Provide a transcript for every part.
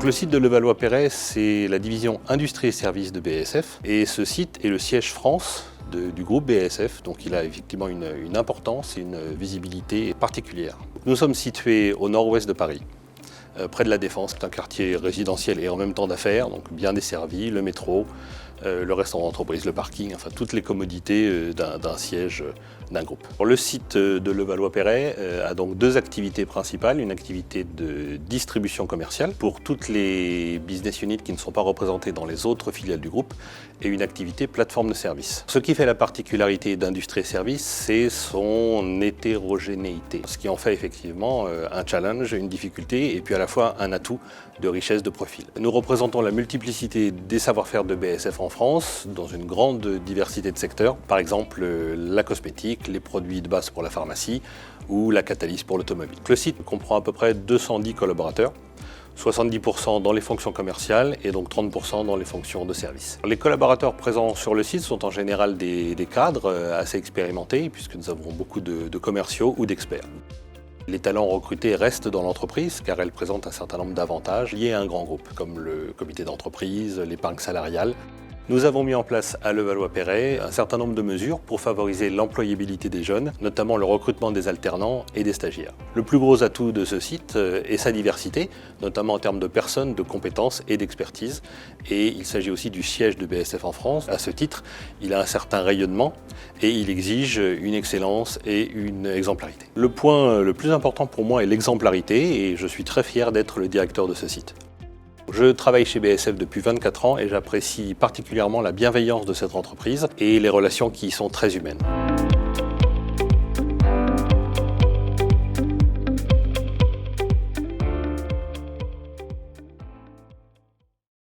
Le site de Levallois-Perret, c'est la division Industrie et Services de BASF. Et ce site est le siège France du groupe BASF, donc il a effectivement une importance et une visibilité particulière. Nous sommes situés au nord-ouest de Paris, près de la Défense. C'est un quartier résidentiel et en même temps d'affaires, donc bien desservi, le métro, le restaurant d'entreprise, le parking, enfin toutes les commodités d'un siège d'un groupe. Le site de Levallois-Perret a donc deux activités principales, une activité de distribution commerciale pour toutes les business units qui ne sont pas représentées dans les autres filiales du groupe et une activité plateforme de service. Ce qui fait la particularité d'Industrie et Services, c'est son hétérogénéité, ce qui en fait effectivement un challenge, une difficulté et puis à la fois un atout de richesse de profil. Nous représentons la multiplicité des savoir-faire de BASF en France dans une grande diversité de secteurs, par exemple la cosmétique, les produits de base pour la pharmacie ou la catalyse pour l'automobile. Le site comprend à peu près 210 collaborateurs, 70% dans les fonctions commerciales et donc 30% dans les fonctions de service. Les collaborateurs présents sur le site sont en général des cadres assez expérimentés puisque nous avons beaucoup de commerciaux ou d'experts. Les talents recrutés restent dans l'entreprise car elle présente un certain nombre d'avantages liés à un grand groupe comme le comité d'entreprise, l'épargne salariale. Nous avons mis en place à Levallois-Perret un certain nombre de mesures pour favoriser l'employabilité des jeunes, notamment le recrutement des alternants et des stagiaires. Le plus gros atout de ce site est sa diversité, notamment en termes de personnes, de compétences et d'expertise. Et il s'agit aussi du siège de BASF en France. À ce titre, il a un certain rayonnement et il exige une excellence et une exemplarité. Le point le plus important pour moi est l'exemplarité et je suis très fier d'être le directeur de ce site. Je travaille chez BASF depuis 24 ans et j'apprécie particulièrement la bienveillance de cette entreprise et les relations qui y sont très humaines.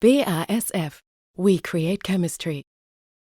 BASF. We create chemistry.